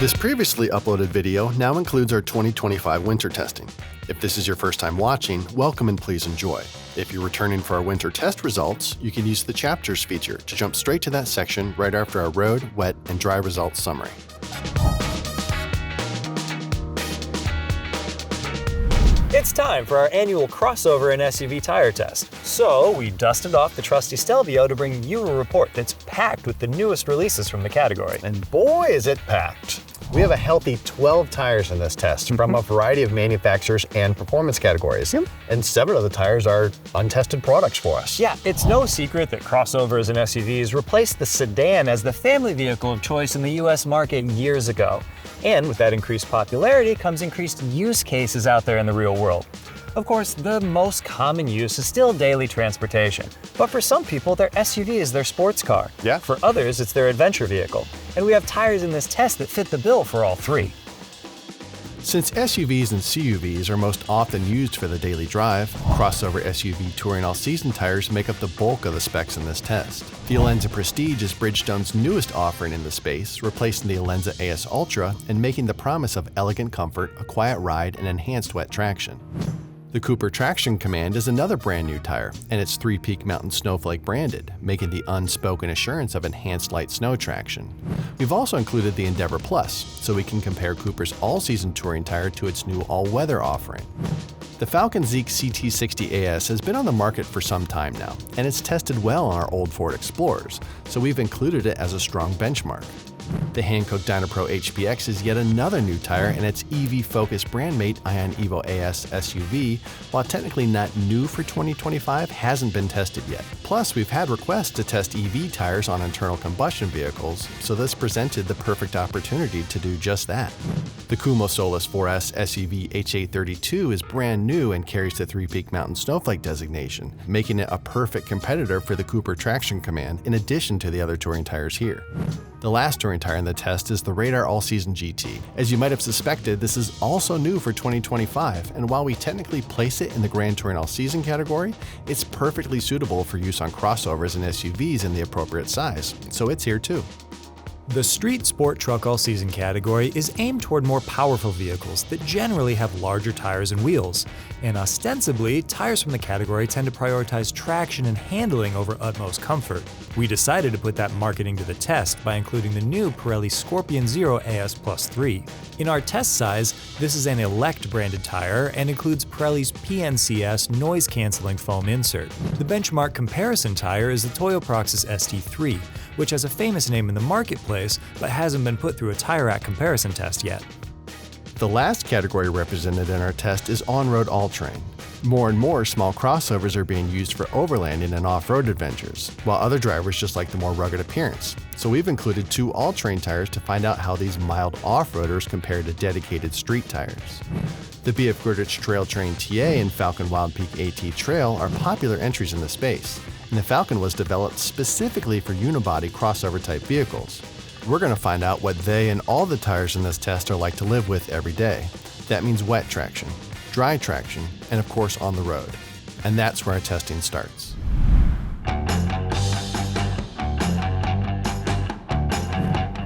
This previously uploaded video now includes our 2025 winter testing. If this is your first time watching, welcome and please enjoy. If you're returning for our winter test results, you can use the chapters feature to jump straight to that section right after our road, wet, and dry results summary. It's time for our annual crossover and SUV tire test. So we dusted off the trusty Stelvio to bring you a report that's packed with the newest releases from the category. And boy, is it packed. We have a healthy 12 tires in this test from a variety of manufacturers and performance categories. And 7 of the tires are untested products for us. Yeah, it's no secret that crossovers and SUVs replaced the sedan as the family vehicle of choice in the US market years ago. And with that increased popularity comes increased use cases out there in the real world. Of course, the most common use is still daily transportation. But for some people, their SUV is their sports car. Yeah. For others, it's their adventure vehicle. And we have tires in this test that fit the bill for all three. Since SUVs and CUVs are most often used for the daily drive, crossover SUV touring all-season tires make up the bulk of the specs in this test. The Alenza Prestige is Bridgestone's newest offering in the space, replacing the Alenza AS Ultra and making the promise of elegant comfort, a quiet ride, and enhanced wet traction. The Cooper Traction Command is another brand new tire, and it's 3-Peak Mountain Snowflake branded, making the unspoken assurance of enhanced light snow traction. We've also included the Endeavor Plus, so we can compare Cooper's all-season touring tire to its new all-weather offering. The Falcon Zeek CT60 AS has been on the market for some time now, and it's tested well on our old Ford Explorers, so we've included it as a strong benchmark. The Hankook Dynapro HPX is yet another new tire in its EV-focused brandmate Ion Evo AS SUV, while technically not new for 2025, hasn't been tested yet. Plus, we've had requests to test EV tires on internal combustion vehicles, so this presented the perfect opportunity to do just that. The Kumo Solus 4S SUV H832 is brand new and carries the 3-Peak Mountain Snowflake designation, making it a perfect competitor for the Cooper Traction Command in addition to the other touring tires here. The last touring tire in the test is the Radar All-Season GT. As you might have suspected, this is also new for 2025, and while we technically place it in the Grand Touring All-Season category, it's perfectly suitable for use on crossovers and SUVs in the appropriate size, so it's here too. The Street Sport Truck All-Season category is aimed toward more powerful vehicles that generally have larger tires and wheels, and ostensibly, tires from the category tend to prioritize traction and handling over utmost comfort. We decided to put that marketing to the test by including the new Pirelli Scorpion Zero AS Plus 3. In our test size, this is an Elect branded tire and includes Pirelli's PNCS noise-canceling foam insert. The benchmark comparison tire is the Toyo Proxys ST3, which has a famous name in the marketplace but hasn't been put through a tire rack comparison test yet. The last category represented in our test is on-road all-terrain. More and more small crossovers are being used for overlanding and off-road adventures, while other drivers just like the more rugged appearance. So we've included 2 all-terrain tires to find out how these mild off-roaders compare to dedicated street tires. The BF Goodrich Trail Train TA and Falcon Wild Peak AT Trail are popular entries in the space, and the Falcon was developed specifically for unibody crossover-type vehicles. We're going to find out what they and all the tires in this test are like to live with every day. That means wet traction, dry traction, and of course on the road. And that's where our testing starts.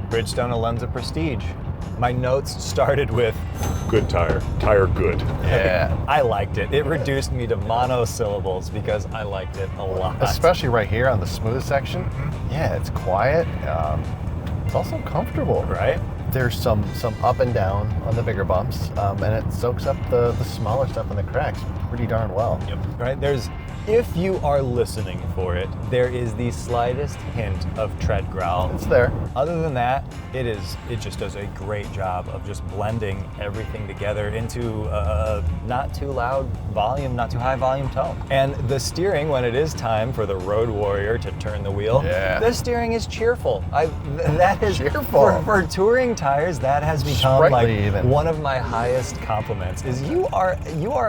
Bridgestone Alenza Prestige. My notes started with Good tire. Tire good. Yeah. I liked it. It reduced me to monosyllables because I liked it a lot. Especially right here on the smooth section. Yeah, it's quiet. It's also comfortable. Right? There's some up and down on the bigger bumps, and it soaks up the smaller stuff in the cracks pretty darn well. Yep. Right? If you are listening for it, there is the slightest hint of tread growl. It's there. Other than that, it just does a great job of just blending everything together into a not too loud volume, not too high volume tone. And the steering, when it is time for the road warrior to turn the wheel, the steering is cheerful. That is cheerful. For touring tires, that has become Sprightly even. one of my highest compliments. Is you are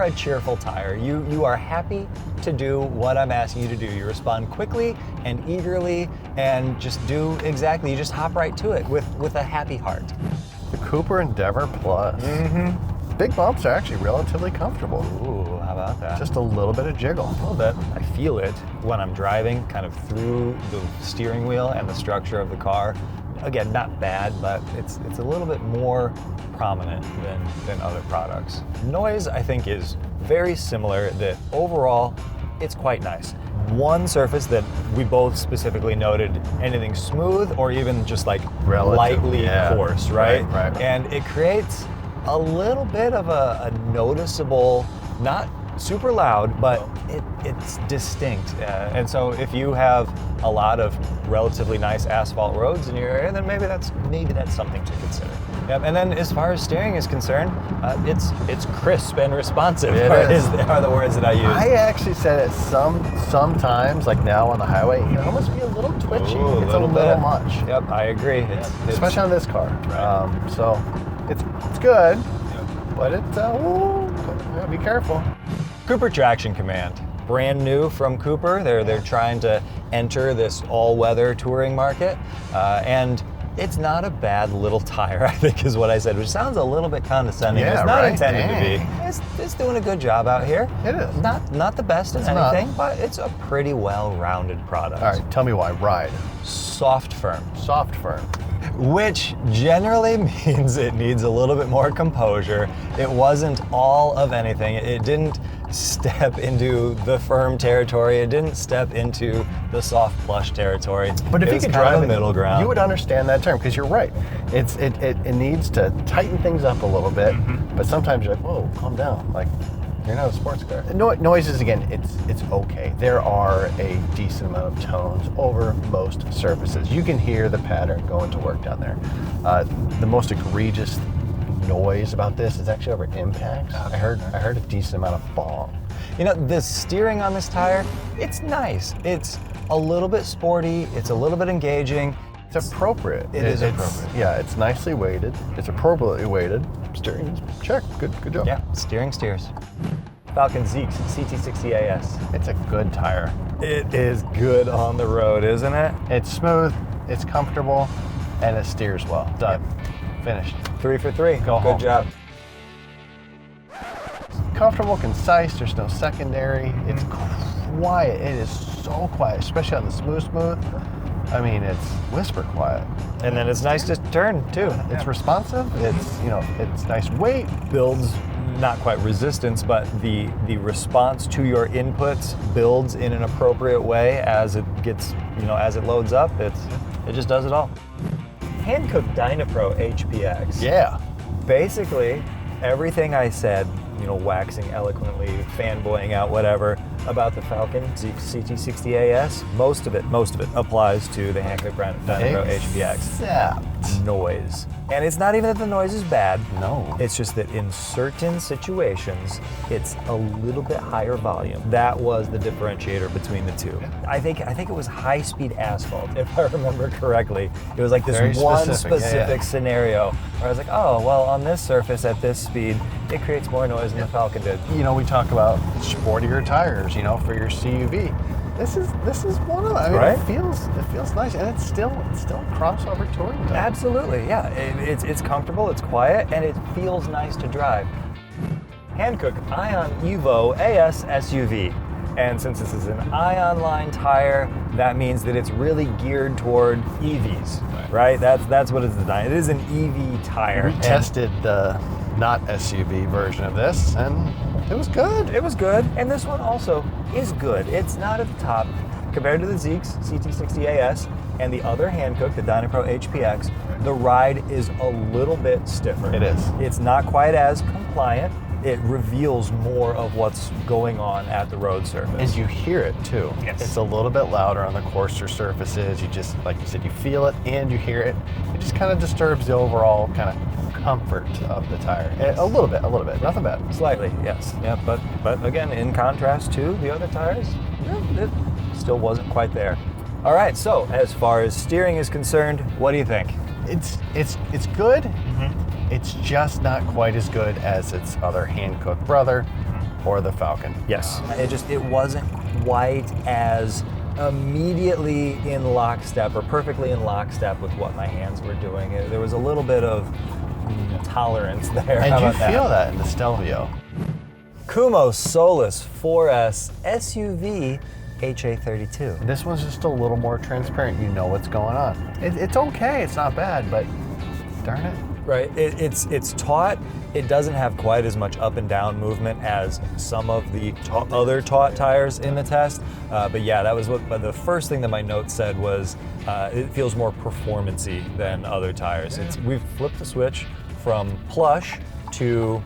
a cheerful tire. You are happy to do what I'm asking you to do. You respond quickly and eagerly and just do exactly, you just hop right to it with a happy heart. The Cooper Endeavor Plus. Big bumps are actually relatively comfortable. Ooh, how about that? Just a little bit of jiggle. A little bit. I feel it when I'm driving kind of through the steering wheel and the structure of the car. again, not bad, but it's a little bit more prominent than other products. Noise, I think, is very similar, that overall, it's quite nice. One surface that we both specifically noted, anything smooth or even just like Relative, lightly coarse, right? Right. And it creates a little bit of a noticeable, not super loud, but it's distinct. And so if you have a lot of relatively nice asphalt roads in your area, then maybe that's something to consider. Yep. And then as far as steering is concerned, it's crisp and responsive. Are the words that I use. I actually said it sometimes, like now on the highway, it can almost be a little twitchy. Ooh, it's a little much. Yep, I agree. It's Especially on this car. Right. So it's good, but it's be careful. Cooper Traction Command, brand new from Cooper. They're trying to enter this all-weather touring market, and it's not a bad little tire, I think is what I said, which sounds a little bit condescending. Yeah, it's not right? intended Dang. to be. It's doing a good job out here. It is. Not the best in It's not. anything, but it's a pretty well-rounded product. All right, tell me why. Ride. Soft firm. Soft firm. Which generally means it needs a little bit more composure. It wasn't all of anything. It didn't step into the firm territory. It didn't step into the soft plush territory. But if it you was could kind of drive a middle ground. you would understand that term, because you're right. It needs to tighten things up a little bit, but sometimes you're like, whoa, calm down. Like, you're not a sports car. Noises, again, it's okay. There are a decent amount of tones over most surfaces. You can hear the pattern going to work down there. The most egregious noise about this is actually over impacts. I heard a decent amount of bong. You know, the steering on this tire, it's nice. It's a little bit sporty. It's a little bit engaging. It's appropriate. It is appropriate. Yeah, it's nicely weighted. It's appropriately weighted. Steering is check. Good job. Yeah, steering steers. Falcon Zeeks CT60 AS. It's a good tire. It is good on the road, isn't it? It's smooth, it's comfortable, and it steers well. Done. Finished. 3 for 3. Go Good home. job. Comfortable, concise, there's no secondary. It's quiet. It is so quiet, especially on the smooth. I mean, it's whisper quiet. And then it's nice to turn too. It's responsive. It's nice weight. Builds not quite resistance, but the response to your inputs builds in an appropriate way as it gets, as it loads up. It just does it all. Hankook Dynapro HPX. Yeah. Basically, everything I said, waxing eloquently, fanboying out, whatever, about the Falcon CT60 AS, most of it applies to the Hankook Dynapro HPX. Except Noise. And it's not even that the noise is bad. No. It's just that in certain situations, it's a little bit higher volume. That was the differentiator between the two. I think it was high-speed asphalt, if I remember correctly. It was like this Very one specific, specific scenario where I was like, oh, well, on this surface at this speed, it creates more noise than the Falcon did. we talk about sportier tires, for your CUV. This is one of them. I mean, Right? it feels nice, and it's still a crossover touring tire. Absolutely, yeah. It's comfortable, it's quiet, and it feels nice to drive. Hankook Ion Evo AS SUV. And since this is an Ion line tire, that means that it's really geared toward EVs, right? That's what it's designed. It is an EV tire. We tested the not SUV version of this, and it was good. It was good, and this one also is good. It's not at the top. Compared to the Zeeks CT60 AS and the other Hankook, the Dynapro HPX, the ride is a little bit stiffer. It is. It's not quite as compliant. It reveals more of what's going on at the road surface. And you hear it too. Yes. It's a little bit louder on the coarser surfaces. You just, like you said, you feel it and you hear it. It just kind of disturbs the overall kind of comfort of the tire. A little bit, nothing bad. Slightly, yes. Yeah, but again, in contrast to the other tires, it still wasn't quite there. All right, so as far as steering is concerned, what do you think? It's good. It's just not quite as good as its other Hankook brother or the Falcon. Yes. It wasn't quite as immediately in lockstep or perfectly in lockstep with what my hands were doing. There was a little bit of tolerance there. And How you about feel that? that in the Stelvio. Kumho Solus 4S SUV HA32. This one's just a little more transparent. You know what's going on. It's okay. It's not bad, but darn it. Right, it's taut. It doesn't have quite as much up and down movement as some of the other taut tires in the test. But yeah, that was but the first thing that my notes said was it feels more performance-y than other tires. We've flipped the switch from plush to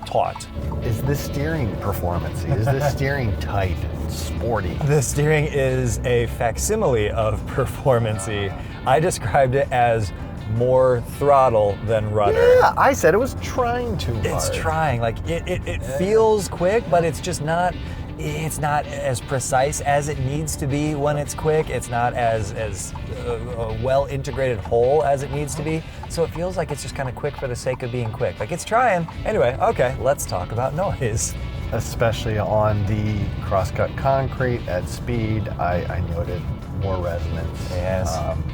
taut. Is the steering performance-y? Is the steering tight, sporty? The steering is a facsimile of performance-y. I described it as more throttle than rudder. Yeah, I said it was trying too hard. It's trying. Like it feels quick, but it's just not. It's not as precise as it needs to be when it's quick. It's not as a well integrated whole as it needs to be. So it feels like it's just kind of quick for the sake of being quick. Like it's trying. Anyway, okay, let's talk about noise. Especially on the crosscut concrete at speed, I noted more resonance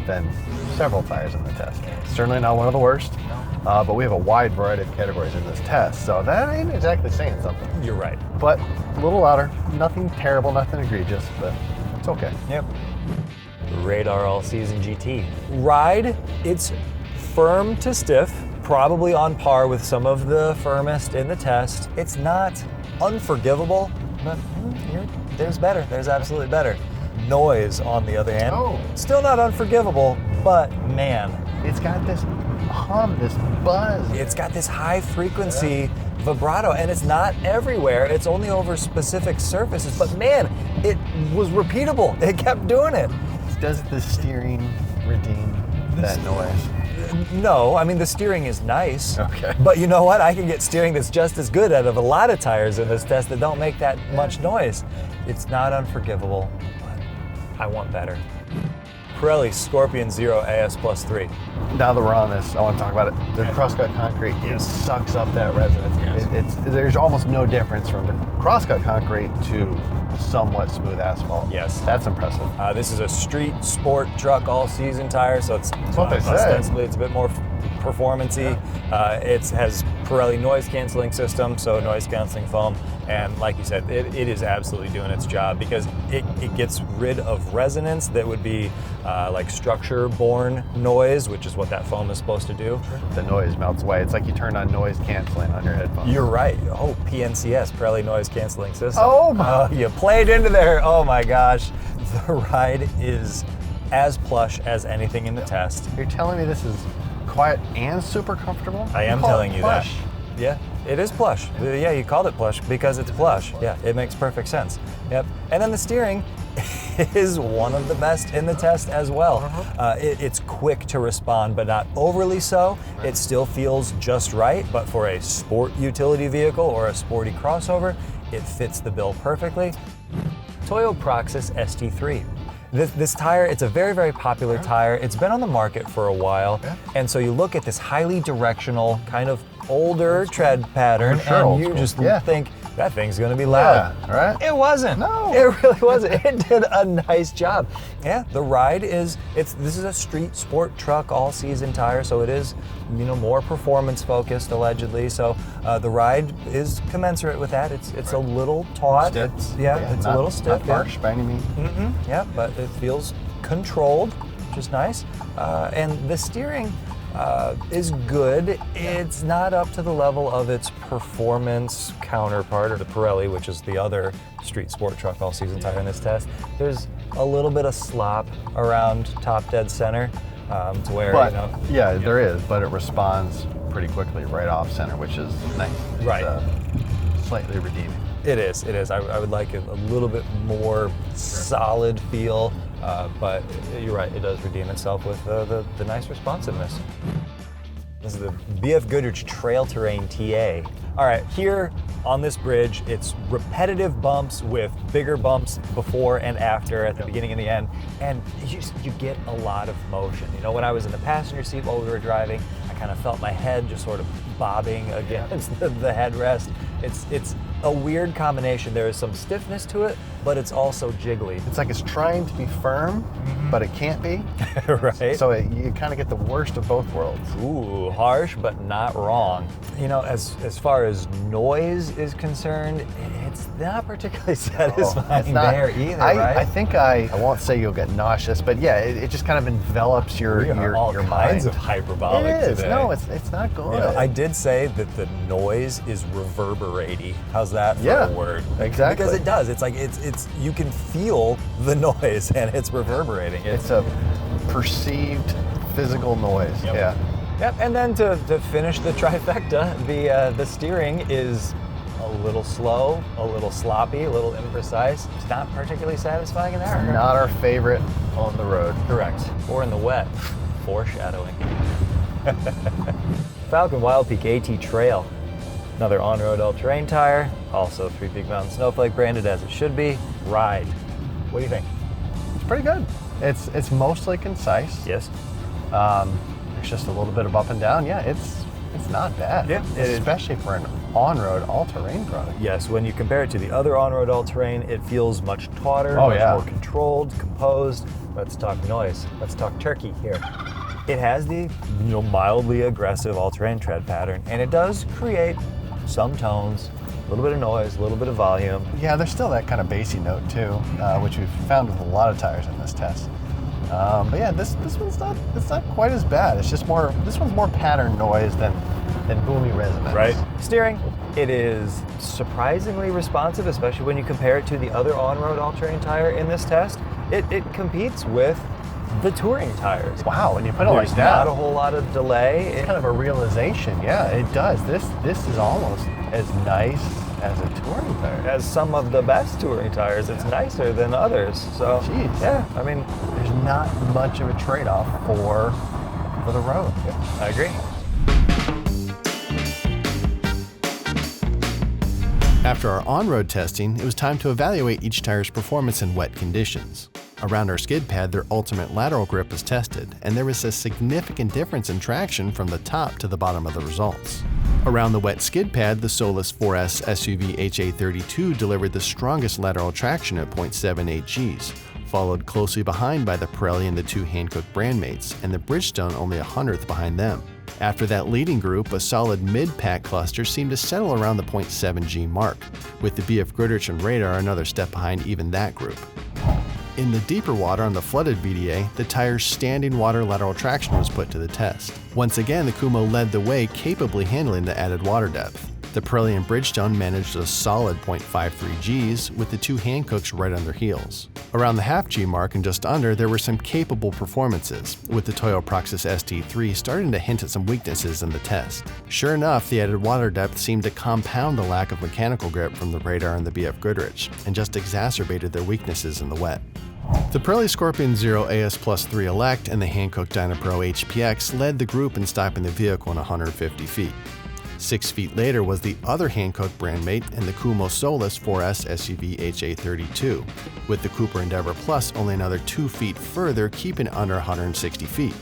than several tires in the test. Certainly not one of the worst, but we have a wide variety of categories in this test, so that ain't exactly saying something. You're right. But a little louder, nothing terrible, nothing egregious, but it's okay. Yep. Radar All Season GT. Ride, it's firm to stiff, probably on par with some of the firmest in the test. It's not unforgivable, but there's better. There's absolutely better. Noise, on the other hand, still not unforgivable, but man. It's got this hum, this buzz. It's got this high frequency vibrato, and it's not everywhere. It's only over specific surfaces, but man, it was repeatable. It kept doing it. Does the steering redeem that noise? No, I mean, the steering is nice. Okay. But you know what? I can get steering that's just as good out of a lot of tires in this test that don't make that much noise. It's not unforgivable, but I want better. Pirelli Scorpion Zero AS Plus 3. Now that we're on this, I want to talk about it. The crosscut concrete, it sucks up that resonance. There's almost no difference from the crosscut concrete to somewhat smooth asphalt. Yes. That's impressive. This is a street sport truck all-season tire, so it's That's what they say. ostensibly it's a bit more performance-y. It has Pirelli noise canceling system, so noise canceling foam, and like you said, it is absolutely doing its job because it gets rid of resonance that would be like structure-borne noise, which is what that foam is supposed to do. The noise melts away. It's like you turned on noise canceling on your headphones. You're right. Oh, PNCS, Pirelli noise canceling system. Oh my! You played into there. Oh my gosh. The ride is as plush as anything in the test. You're telling me this is quiet and super comfortable? I am call telling it you plush. that. Yeah, it is plush. Yeah, you called it plush because it's plush. Yeah, it makes perfect sense. Yep. And then the steering is one of the best in the test as well. It's quick to respond, but not overly so. It still feels just right, but for a sport utility vehicle or a sporty crossover, it fits the bill perfectly. Toyo Proxys ST3. This tire, it's a very, very popular tire. It's been on the market for a while. And so you look at this highly directional, kind of older tread pattern, and you just think, that thing's gonna be loud. Yeah, right? It wasn't. No. It really wasn't. It did a nice job. Yeah, the ride is, this is a street sport truck all-season tire, so it is, more performance focused allegedly. So the ride is commensurate with that. It's a little taut. It's a little stiff. Not harsh by any means. Yeah, but it feels controlled, which is nice. And the steering is good. It's not up to the level of its performance counterpart, or the Pirelli, which is the other street sport truck all-season tire in this test. There's a little bit of slop around top dead center, to where, Yeah, there is, but it responds pretty quickly right off center, which is nice. Right. It's, slightly redeeming. It is. I would like a little bit more solid feel, but you're right, it does redeem itself with the nice responsiveness. This is the BF Goodrich Trail Terrain TA. All right, here on this bridge, it's repetitive bumps with bigger bumps before and after at the beginning and the end, and you get a lot of motion. When I was in the passenger seat while we were driving, I kind of felt my head just sort of bobbing against the headrest. It's a weird combination. There is some stiffness to it, but it's also jiggly. It's like it's trying to be firm, but it can't be. Right? So you kind of get the worst of both worlds. Ooh, harsh, but not wrong. You know, as far as noise is concerned, it's not particularly satisfying there either, right? I think I won't say you'll get nauseous, but yeah, it just kind of envelops your all your kinds mind. of hyperbolic It is. today. No, it's not good. You know, I did say that the noise is reverberating. How's that for Yeah, a word? exactly. Because it does. It's like it's you can feel the noise and it's reverberating. It's a perceived physical noise. Yep. Yeah. Yep. And then to finish the trifecta, the steering is a little slow, a little sloppy, a little imprecise. It's not particularly satisfying in that regard. Not our favorite on the road. Correct. Or in the wet. Foreshadowing. Falcon Wild Peak AT Trail. Another on-road all-terrain tire. Also 3 Peak Mountain Snowflake branded as it should be. Ride. What do you think? It's pretty good. It's mostly concise. Yes. There's just a little bit of up and down. Yeah, it's not bad. Yeah, it is. Especially for an on-road all-terrain product. Yes, when you compare it to the other on-road all-terrain, it feels much tauter, Oh, much yeah. more controlled, composed. Let's talk noise. Let's talk turkey here. It has the mildly aggressive all-terrain tread pattern, and it does create some tones, a little bit of noise, a little bit of volume. Yeah, there's still that kind of bassy note too, which we've found with a lot of tires in this test. But yeah, this one's not quite as bad. It's just this one's more pattern noise than boomy resonance. Right. Steering, it is surprisingly responsive, especially when you compare it to the other on-road all-terrain tire in this test. It competes with the touring tires. Wow, when you put it There's like that, not a whole lot of delay. it's kind of a realization. Yeah, it does. This is almost as nice as a touring tire. As some of the best touring tires, it's nicer than others. So, Jeez. yeah, I mean, There's not much of a trade-off for the road. I agree. After our on-road testing, it was time to evaluate each tire's performance in wet conditions. Around our skid pad, their ultimate lateral grip was tested, and there was a significant difference in traction from the top to the bottom of the results. Around the wet skid pad, the Solus 4S SUV HA32 delivered the strongest lateral traction at 0.78 Gs, followed closely behind by the Pirelli and the 2 Hankook brand mates, and the Bridgestone only a hundredth behind them. After that leading group, a solid mid-pack cluster seemed to settle around the 0.7 G mark, with the BF Goodrich and Radar another step behind even that group. In the deeper water on the flooded BDA, the tire's standing water lateral traction was put to the test. Once again, the Kumo led the way, capably handling the added water depth. The Pirelli and Bridgestone managed a solid 0.53 Gs, with the 2 Hankooks right on their heels. Around the half G mark and just under, there were some capable performances, with the Toyo Proxys ST3 starting to hint at some weaknesses in the test. Sure enough, the added water depth seemed to compound the lack of mechanical grip from the Radar and the BF Goodrich, and just exacerbated their weaknesses in the wet. The Pirelli Scorpion Zero AS Plus 3 Elect and the Hankook Dynapro HPX led the group in stopping the vehicle in 150 feet. 6 feet later was the other Hankook brand mate and the Kumo Solus 4S SUV HA32, with the Cooper Endeavor Plus only another 2 feet further, keeping it under 160 feet.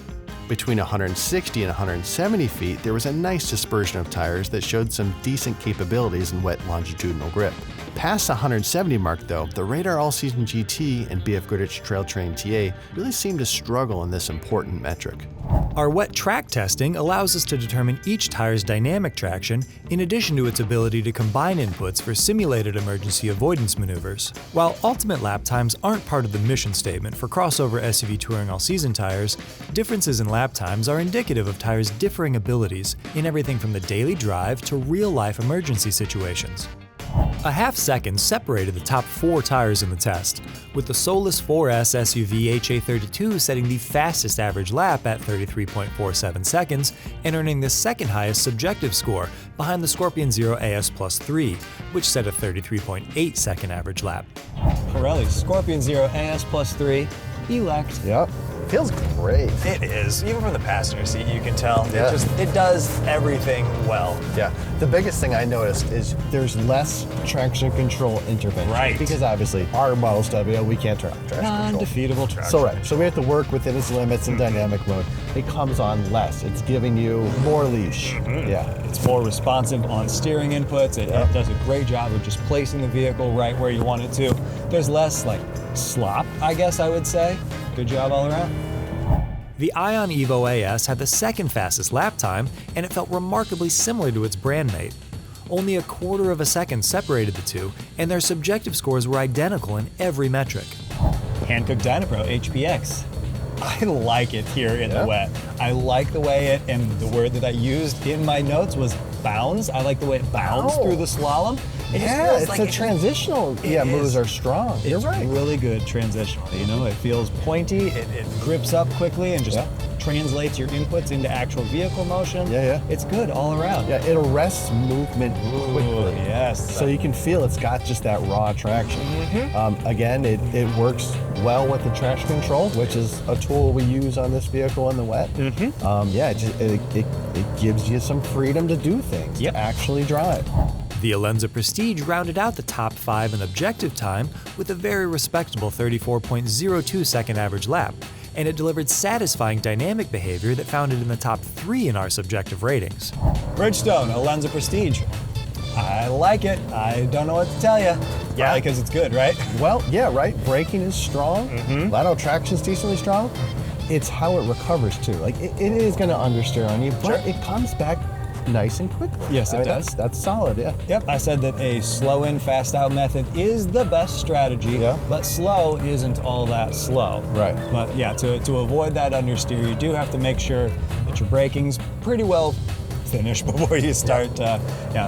Between 160 and 170 feet, there was a nice dispersion of tires that showed some decent capabilities in wet longitudinal grip. Past the 170 mark though, the Radar All-Season GT and BF Goodrich Trail Train TA really seemed to struggle in this important metric. Our wet track testing allows us to determine each tire's dynamic traction in addition to its ability to combine inputs for simulated emergency avoidance maneuvers. While ultimate lap times aren't part of the mission statement for crossover SUV touring all-season tires, differences in lap times are indicative of tires' differing abilities in everything from the daily drive to real-life emergency situations. A half second separated the top 4 tires in the test, with the Solus 4S SUV HA32 setting the fastest average lap at 33.47 seconds and earning the second highest subjective score behind the Scorpion Zero AS Plus 3, which set a 33.8 second average lap. Pirelli Scorpion Zero AS Plus 3, elect. Yep. Feels great. It is. Even from the passenger seat, you can tell. Yeah. It does everything well. Yeah. The biggest thing I noticed is there's less traction control intervention. Right. Because obviously, our model Stelvio, we can't turn off traction control. Non-defeatable traction. So right. So we have to work within its limits in dynamic mode. It comes on less. It's giving you more leash. Yeah. It's more responsive on steering inputs. It does a great job of just placing the vehicle right where you want it to. There's less like slop, I guess I would say. Good job all around. The Ion Evo AS had the second fastest lap time, and it felt remarkably similar to its brandmate. Only a quarter of a second separated the two, and their subjective scores were identical in every metric. Hankook Dynapro HPX. I like it here in the wet. I like the way it, and the word that I used in my notes was bounds. I like the way it bounds through the slalom. It just feels it's like a transitional. Moves are strong. You're right. It's really good transitional. You know, it feels pointy. It grips up quickly and just translates your inputs into actual vehicle motion. Yeah. It's good all around. Yeah, it arrests movement quickly. Yes. So you can feel it's got just that raw traction. Again, it works well with the traction control, which is a tool we use on this vehicle in the wet. It gives you some freedom to do things, to actually drive. The Alenza Prestige rounded out the top 5 in objective time with a very respectable 34.02 second average lap, and it delivered satisfying dynamic behavior that found it in the top 3 in our subjective ratings. Bridgestone Alenza Prestige. I like it. I don't know what to tell you. Yeah, because it's good, right? Well, yeah, right. Braking is strong. Lateral traction is decently strong. It's how it recovers too. Like it is going to understeer on you, but it comes back nice and quickly. Yes, it does. That's solid, yeah. Yep, I said that a slow in, fast out method is the best strategy, but slow isn't all that slow. Right. But yeah, to avoid that understeer, you do have to make sure that your braking's pretty well finished before you start,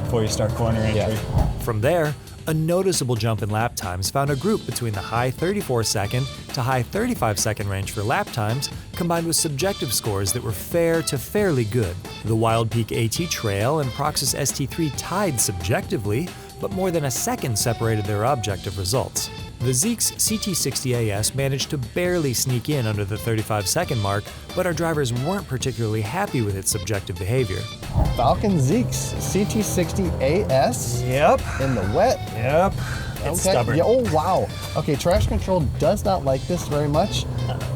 before you start corner entry. From there, a noticeable jump in lap times found a group between the high 34-second to high 35-second range for lap times, combined with subjective scores that were fair to fairly good. The Wild Peak AT Trail and Proxys ST3 tied subjectively, but more than a second separated their objective results. The Zeek's CT60AS managed to barely sneak in under the 35-second mark, but our drivers weren't particularly happy with its subjective behavior. Falcon Zeek's CT60AS. Yep. In the wet. Yep. It's stubborn. Yeah, oh, wow. Okay, traction control does not like this very much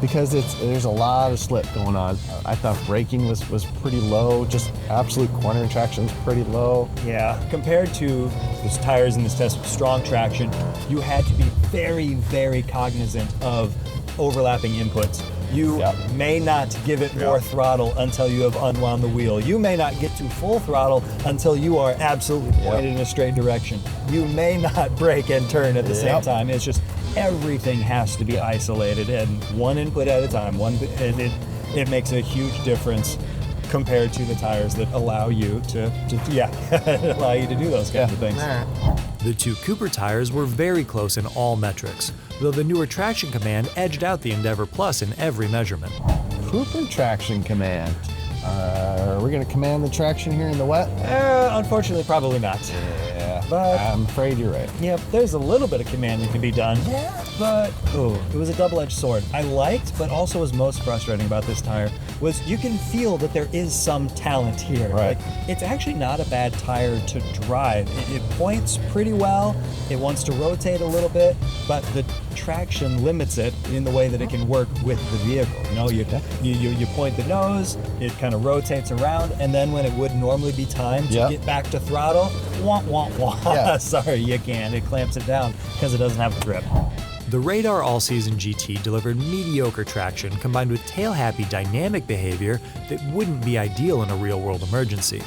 because there's a lot of slip going on. I thought braking was pretty low, just absolute corner traction was pretty low. Yeah, compared to the tires in this test with strong traction, you had to be very, very cognizant of overlapping inputs. You may not give it more throttle until you have unwound the wheel. You may not get to full throttle until you are absolutely pointed in a straight direction. You may not brake and turn at the same time. It's just everything has to be isolated and one input at a time. It makes a huge difference compared to the tires that allow you to allow you to do those kinds of things. The two Cooper tires were very close in all metrics, though the newer Traction Command edged out the Endeavor Plus in every measurement. Cooper Traction Command. Are we going to command the traction here in the wet? Unfortunately, probably not. Yeah, but I'm afraid you're right. Yep, there's a little bit of commanding to be done. Yeah. But, it was a double-edged sword. I liked, but also was most frustrating about this tire, was you can feel that there is some talent here. Right. Like, it's actually not a bad tire to drive. It points pretty well. It wants to rotate a little bit, but the traction limits it in the way that it can work with the vehicle. You know, you point the nose, it kind of rotates around, and then when it would normally be time to get back to throttle, wah, wah, wah. Yeah. Sorry, you can't. It clamps it down because it doesn't have a grip. The Radar All-Season GT delivered mediocre traction combined with tail-happy dynamic behavior that wouldn't be ideal in a real-world emergency.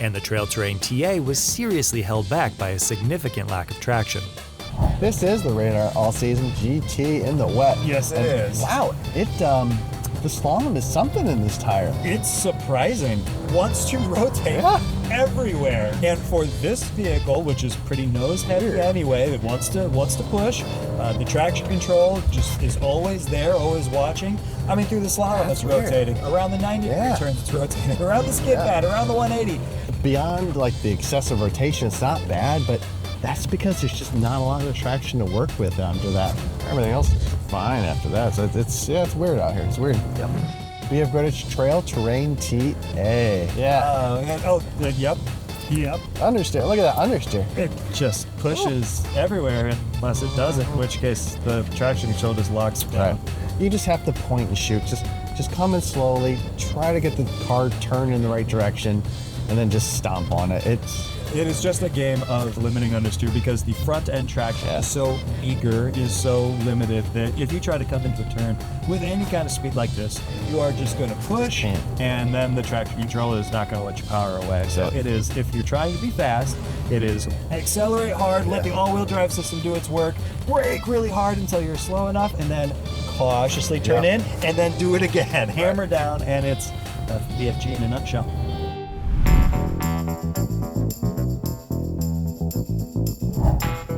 And the Trail Terrain TA was seriously held back by a significant lack of traction. This is the Radar All-Season GT in the wet. Yes, it is. Wow, the slalom is something in this tire. It's surprising. Wants to rotate everywhere. And for this vehicle, which is pretty nose heavy anyway, that wants to push, the traction control just is always there, always watching. I mean, through the slalom, it's rotating. Around the 90-degree turns, it's rotating. Around the skid pad, around the 180. Beyond like the excessive rotation, it's not bad, but That's because there's just not a lot of traction to work with after that. Everything else is fine after that. So it's weird out here. It's weird. Yep. We have Greenwich Trail Terrain TA. Yeah. Yep. Understeer. Look at that understeer. It just pushes everywhere unless it doesn't, in which case the traction control just locks down. Right. You just have to point and shoot. Just come in slowly. Try to get the car turned in the right direction, and then just stomp on it. It is just a game of limiting understeer because the front end traction is so meager, is so limited that if you try to come into a turn with any kind of speed like this, you are just going to push, and then the traction control is not going to let you power away. So it is, if you're trying to be fast, it is accelerate hard, let the all-wheel drive system do its work, brake really hard until you're slow enough, and then cautiously turn in, and then do it again. Hammer down, and it's VFG in a nutshell.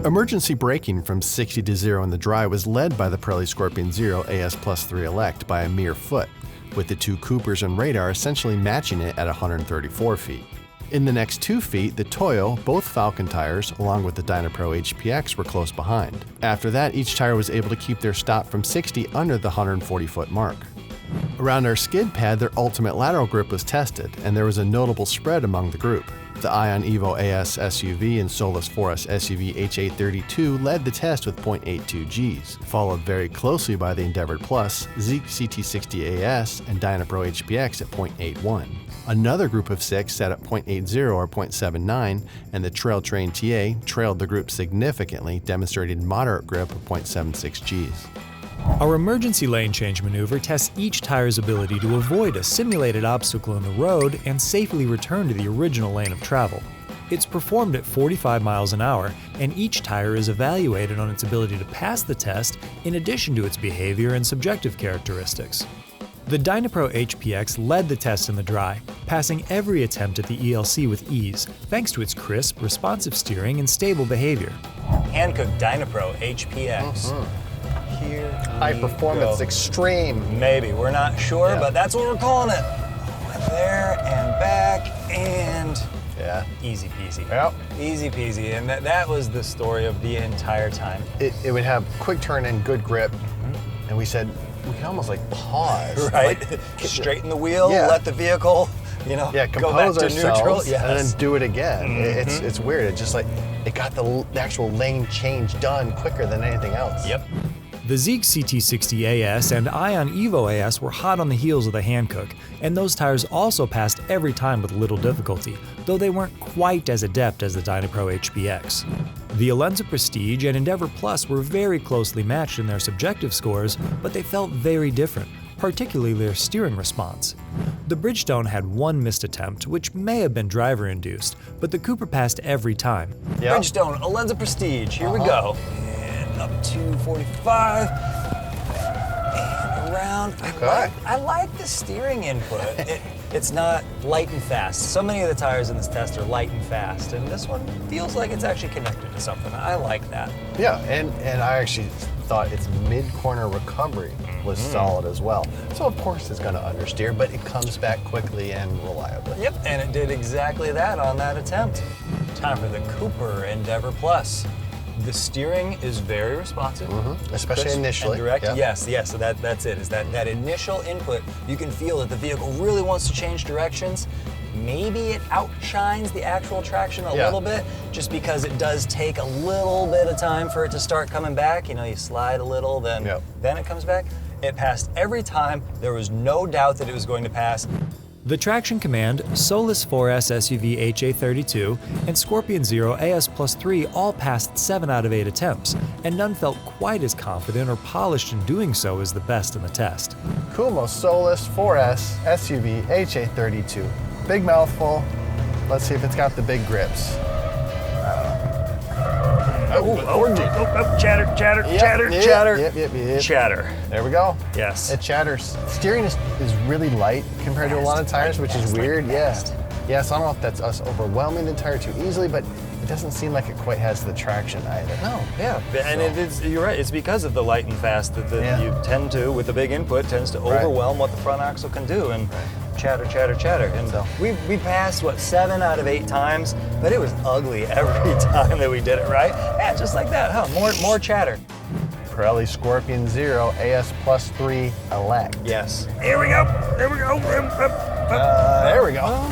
Emergency braking from 60 to 0 in the dry was led by the Pirelli Scorpion Zero AS Plus 3 Elect by a mere foot, with the two Coopers and Radar essentially matching it at 134 feet. In the next 2 feet, the Toyo, both Falcon tires, along with the Dynapro HPX were close behind. After that, each tire was able to keep their stop from 60 under the 140-foot mark. Around our skid pad, their ultimate lateral grip was tested, and there was a notable spread among the group. The Ion Evo AS SUV and Solus 4S SUV H832 led the test with 0.82 Gs, followed very closely by the Endeavour Plus, Zeek CT60 AS, and Dynapro HPX at 0.81. Another group of 6 sat at 0.80 or 0.79, and the Trail Train TA trailed the group significantly, demonstrating moderate grip of 0.76 Gs. Our emergency lane change maneuver tests each tire's ability to avoid a simulated obstacle in the road and safely return to the original lane of travel. It's performed at 45 miles an hour, and each tire is evaluated on its ability to pass the test in addition to its behavior and subjective characteristics. The Dynapro HPX led the test in the dry, passing every attempt at the ELC with ease, thanks to its crisp, responsive steering and stable behavior. Hankook Dynapro HPX. Here High performance, extreme. Maybe, we're not sure, but that's what we're calling it. There and back and easy peasy. Yep. Easy peasy, and that was the story of the entire time. It would have quick turn and good grip, and we said we can almost like pause, right? Straighten the wheel, let the vehicle, go back compose to neutral, and then do it again. It's weird. It's just like it got the actual lane change done quicker than anything else. Yep. The Zeek CT60 AS and Ion Evo AS were hot on the heels of the Hankook, and those tires also passed every time with little difficulty, though they weren't quite as adept as the Dynapro HPX. The Alenza Prestige and Endeavour Plus were very closely matched in their subjective scores, but they felt very different, particularly their steering response. The Bridgestone had one missed attempt, which may have been driver-induced, but the Cooper passed every time. Yep. Bridgestone, Alenza Prestige, here we go. Up to 45, and around. Okay. I like the steering input. It's not light and fast. So many of the tires in this test are light and fast, and this one feels like it's actually connected to something. I like that. Yeah, and I actually thought its mid-corner recovery was solid as well. So of course it's going to understeer, but it comes back quickly and reliably. Yep, and it did exactly that on that attempt. Time for the Cooper Endeavour Plus. The steering is very responsive, especially crisp initially. And direct. Yeah. Yes. So that's it. Is that initial input? You can feel that the vehicle really wants to change directions. Maybe it outshines the actual traction a little bit, just because it does take a little bit of time for it to start coming back. You slide a little, then it comes back. It passed every time. There was no doubt that it was going to pass. The Traction Command, Solus 4S SUV HA32, and Scorpion Zero AS Plus 3 all passed 7 out of 8 attempts, and none felt quite as confident or polished in doing so as the best in the test. Kumo Solus 4S SUV HA32. Big mouthful. Let's see if it's got the big grips. Chatter. Yep. Chatter. There we go. Yes. It chatters. Steering is really light compared to a lot of tires, which is weird. Yes, I don't know if that's us overwhelming the tire too easily, but it doesn't seem like it quite has the traction either. No, and it is, you're right, it's because of the light and fast that you tend to, with the big input, tends to overwhelm what the front axle can do. And chatter, chatter, chatter. And So. we passed, what, 7 out of 8 times, but it was ugly every time that we did it, right? Yeah, just like that, huh? More chatter. Pirelli Scorpion Zero AS Plus 3 Elect. Yes. Here we go. There we go. There we go.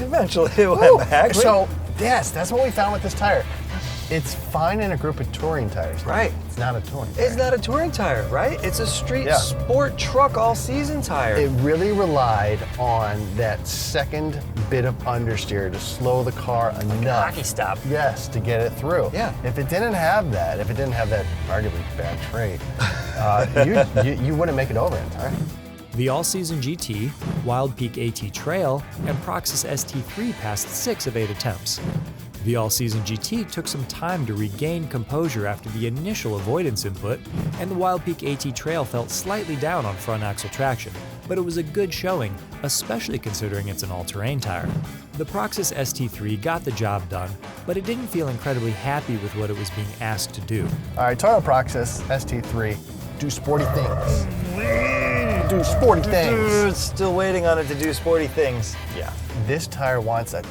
Eventually it went back. So, yes, that's what we found with this tire. It's fine in a group of touring tires. Right. It's not a touring tire. It's not a touring tire, right? It's a street sport truck all-season tire. It really relied on that second bit of understeer to slow the car enough. Hockey stop. Yes, to get it through. Yeah. If it didn't have that arguably bad trait, you wouldn't make it over in time. The all-season GT, Wild Peak AT Trail, and Proxys ST3 passed 6 of 8 attempts. The all-season GT took some time to regain composure after the initial avoidance input, and the Wild Peak AT Trail felt slightly down on front axle traction, but it was a good showing, especially considering it's an all-terrain tire. The Proxys ST3 got the job done, but it didn't feel incredibly happy with what it was being asked to do. All right, Toyota Proxys ST3, do sporty things. Do sporty things. Still waiting on it to do sporty things. Yeah. This tire wants a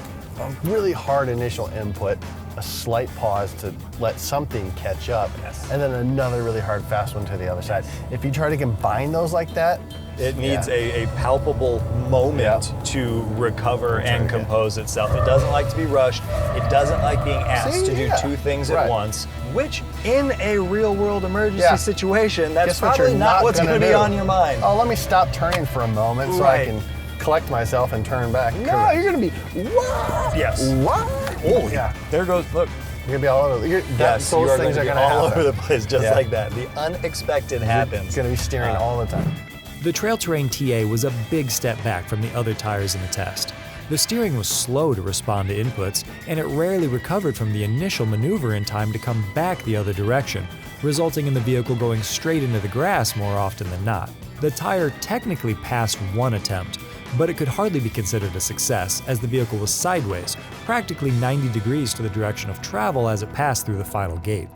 really hard initial input, a slight pause to let something catch up, and then another really hard fast one to the other side. If you try to combine those like that, it needs a palpable moment to recover and compose itself. It doesn't like to be rushed. It doesn't like being asked to do 2 things at once, which in a real world emergency situation, that's probably not what's going to be on your mind. Oh, let me stop turning for a moment so I can collect myself and turn back. No, you're going to be, what? Yes. What? Oh, yeah. There goes, look. You're going to be all over. Those things are going to all over the place, just like that. The unexpected happens. It's going to be steering all the time. The Trail Terrain TA was a big step back from the other tires in the test. The steering was slow to respond to inputs, and it rarely recovered from the initial maneuver in time to come back the other direction, resulting in the vehicle going straight into the grass more often than not. The tire technically passed 1 attempt, but it could hardly be considered a success as the vehicle was sideways, practically 90 degrees to the direction of travel as it passed through the final gate.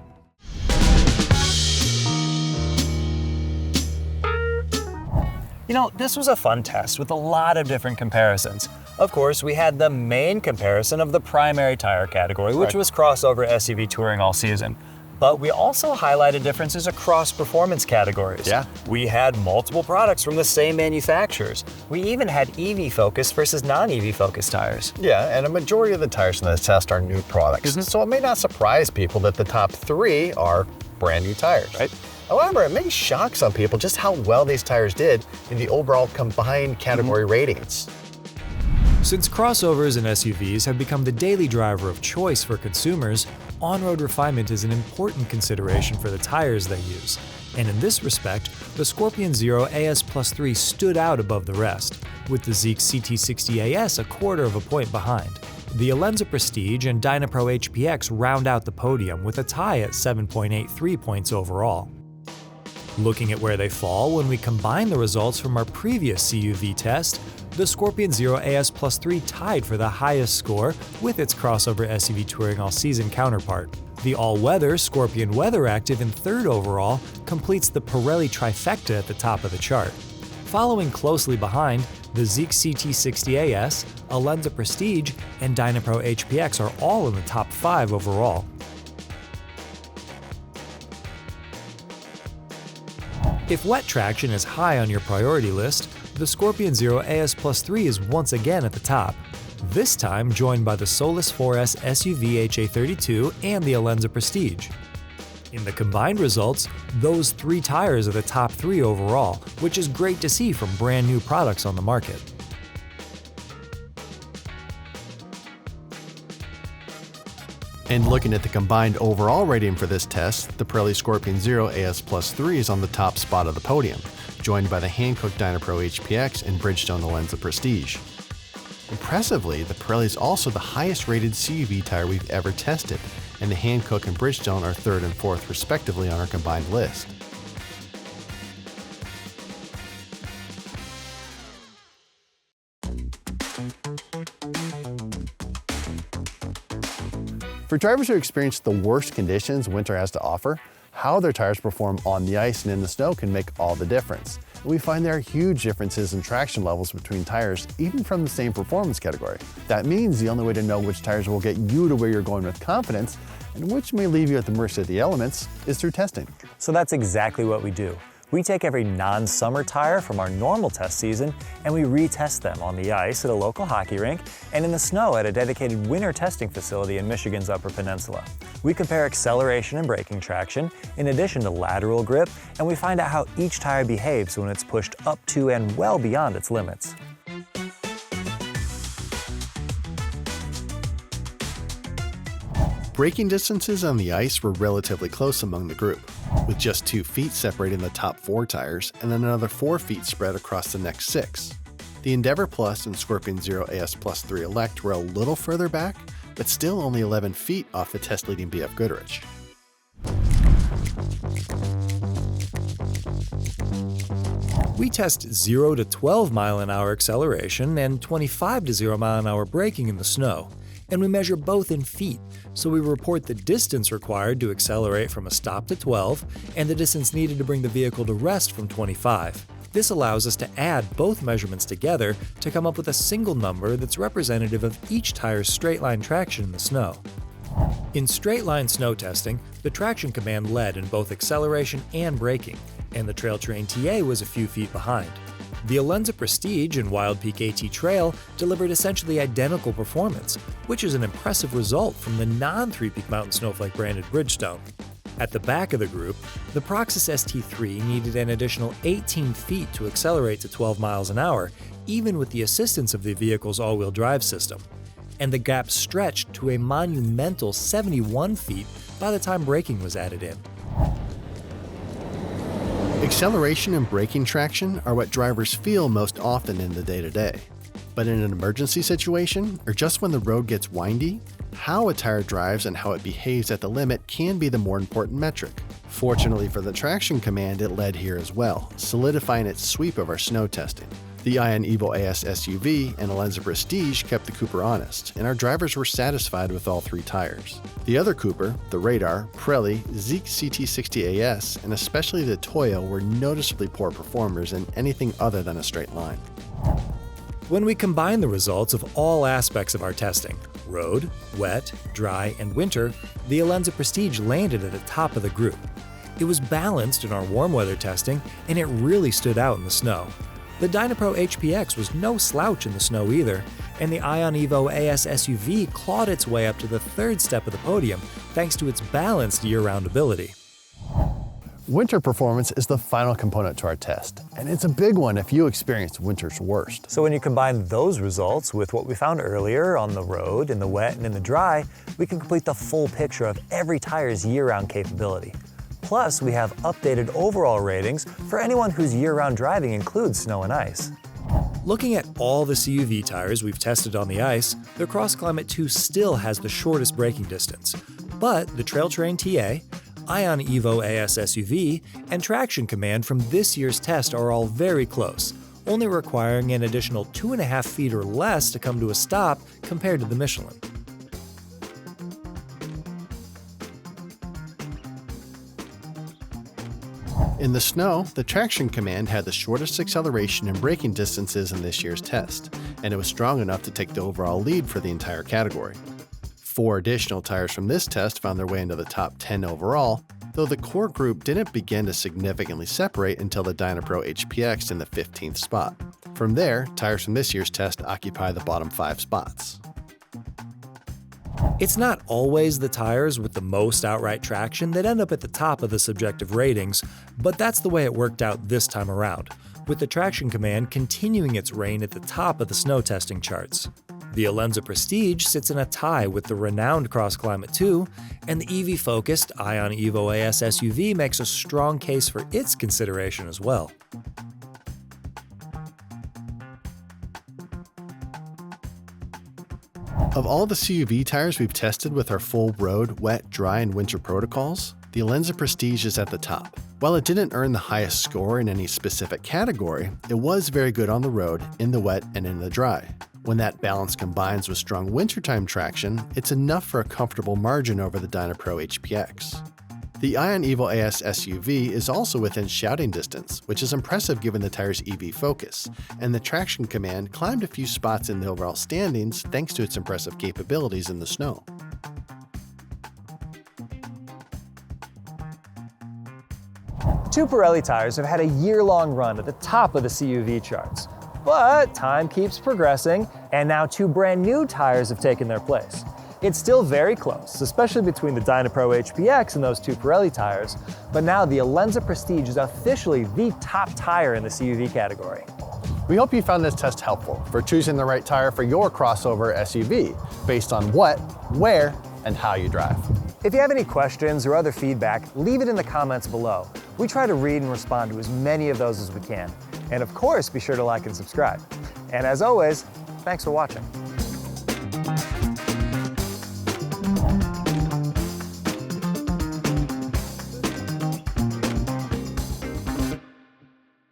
You know, this was a fun test with a lot of different comparisons. Of course, we had the main comparison of the primary tire category, which was crossover SUV touring all season. But we also highlighted differences across performance categories. Yeah. We had multiple products from the same manufacturers. We even had EV-focused versus non-EV focused tires. Yeah, and a majority of the tires in this test are new products. So it may not surprise people that the top 3 are brand new tires. Right. However, it may shock some people just how well these tires did in the overall combined category ratings. Since crossovers and SUVs have become the daily driver of choice for consumers, on-road refinement is an important consideration for the tires they use. And in this respect, the Scorpion Zero AS Plus 3 stood out above the rest, with the Zeekr CT60 AS a quarter of a point behind. The Alenza Prestige and Dynapro HPX round out the podium with a tie at 7.83 points overall. Looking at where they fall when we combine the results from our previous CUV test, the Scorpion Zero AS Plus 3 tied for the highest score with its crossover SUV touring all-season counterpart. The all-weather Scorpion Weather Active in 3rd overall completes the Pirelli trifecta at the top of the chart. Following closely behind, the Zeekr CT60 AS, Alenza Prestige, and Dynapro HPX are all in the top 5 overall. If wet traction is high on your priority list, the Scorpion Zero AS Plus 3 is once again at the top, this time joined by the Solus 4S SUV HA32 and the Alenza Prestige. In the combined results, those 3 tires are the top 3 overall, which is great to see from brand new products on the market. And looking at the combined overall rating for this test, the Pirelli Scorpion Zero AS Plus 3 is on the top spot of the podium, joined by the Hankook Dynapro HPX and Bridgestone Alenza Prestige. Impressively, the Pirelli is also the highest rated CUV tire we've ever tested, and the Hankook and Bridgestone are 3rd and 4th respectively on our combined list. For drivers who experience the worst conditions winter has to offer, How their tires perform on the ice and in the snow can make all the difference. And we find there are huge differences in traction levels between tires, even from the same performance category. That means the only way to know which tires will get you to where you're going with confidence, and which may leave you at the mercy of the elements, is through testing. So that's exactly what we do. We take every non-summer tire from our normal test season and we retest them on the ice at a local hockey rink and in the snow at a dedicated winter testing facility in Michigan's Upper Peninsula. We compare acceleration and braking traction in addition to lateral grip, and we find out how each tire behaves when it's pushed up to and well beyond its limits. Braking distances on the ice were relatively close among the group, with just 2 feet separating the top 4 tires and then another 4 feet spread across the next 6. The Endeavor Plus and Scorpion Zero AS Plus 3 Elect were a little further back, but still only 11 feet off the test-leading BF Goodrich. We test 0 to 12 mile an hour acceleration and 25 to 0 mile an hour braking in the snow, and we measure both in feet, so we report the distance required to accelerate from a stop to 12 and the distance needed to bring the vehicle to rest from 25. This allows us to add both measurements together to come up with a single number that's representative of each tire's straight-line traction in the snow. In straight-line snow testing, the traction command led in both acceleration and braking, and the Trail Terrain TA was a few feet behind. The Alenza Prestige and Wild Peak AT Trail delivered essentially identical performance, which is an impressive result from the non-Three Peak Mountain Snowflake branded Bridgestone. At the back of the group, the Proxys ST3 needed an additional 18 feet to accelerate to 12 miles an hour, even with the assistance of the vehicle's all-wheel drive system. And the gap stretched to a monumental 71 feet by the time braking was added in. Acceleration and braking traction are what drivers feel most often in the day-to-day. But in an emergency situation, or just when the road gets windy, how a tire drives and how it behaves at the limit can be the more important metric. Fortunately for the traction command, it led here as well, solidifying its sweep of our snow testing. The Ion Evo AS SUV and Alenza Prestige kept the Cooper honest, and our drivers were satisfied with all 3 tires. The other Cooper, the Radar, Pirelli, Zeek CT60 AS, and especially the Toyo were noticeably poor performers in anything other than a straight line. When we combine the results of all aspects of our testing, road, wet, dry, and winter, the Alenza Prestige landed at the top of the group. It was balanced in our warm weather testing, and it really stood out in the snow. The Dynapro HPX was no slouch in the snow either, and the Ion Evo AS SUV clawed its way up to the 3rd step of the podium thanks to its balanced year-round ability. Winter performance is the final component to our test, and it's a big one if you experience winter's worst. So when you combine those results with what we found earlier on the road, in the wet, and in the dry, we can complete the full picture of every tire's year-round capability. Plus, we have updated overall ratings for anyone whose year-round driving includes snow and ice. Looking at all the CUV tires we've tested on the ice, the Cross Climate 2 still has the shortest braking distance. But the Trail Terrain TA, Ion Evo AS SUV, and Traction Command from this year's test are all very close, only requiring an additional 2.5 feet or less to come to a stop compared to the Michelin. In the snow, the Traction Command had the shortest acceleration and braking distances in this year's test, and it was strong enough to take the overall lead for the entire category. 4 additional tires from this test found their way into the top 10 overall, though the core group didn't begin to significantly separate until the Dynapro HPX in the 15th spot. From there, tires from this year's test occupy the bottom 5 spots. It's not always the tires with the most outright traction that end up at the top of the subjective ratings, but that's the way it worked out this time around, with the Traction Command continuing its reign at the top of the snow testing charts. The Alenza Prestige sits in a tie with the renowned Cross Climate 2, and the EV-focused Ion Evo AS SUV makes a strong case for its consideration as well. Of all the CUV tires we've tested with our full road, wet, dry, and winter protocols, the Alenza Prestige is at the top. While it didn't earn the highest score in any specific category, it was very good on the road, in the wet, and in the dry. When that balance combines with strong wintertime traction, it's enough for a comfortable margin over the Dynapro HPX. The Ion Evo AS SUV is also within shouting distance, which is impressive given the tire's EV focus, and the Traction Command climbed a few spots in the overall standings thanks to its impressive capabilities in the snow. Two Pirelli tires have had a year-long run at the top of the CUV charts. But time keeps progressing, and now two brand new tires have taken their place. It's still very close, especially between the Dynapro HPX and those two Pirelli tires, but now the Alenza Prestige is officially the top tire in the CUV category. We hope you found this test helpful for choosing the right tire for your crossover SUV based on what, where, and how you drive. If you have any questions or other feedback, leave it in the comments below. We try to read and respond to as many of those as we can. And of course, be sure to like and subscribe. And as always, thanks for watching.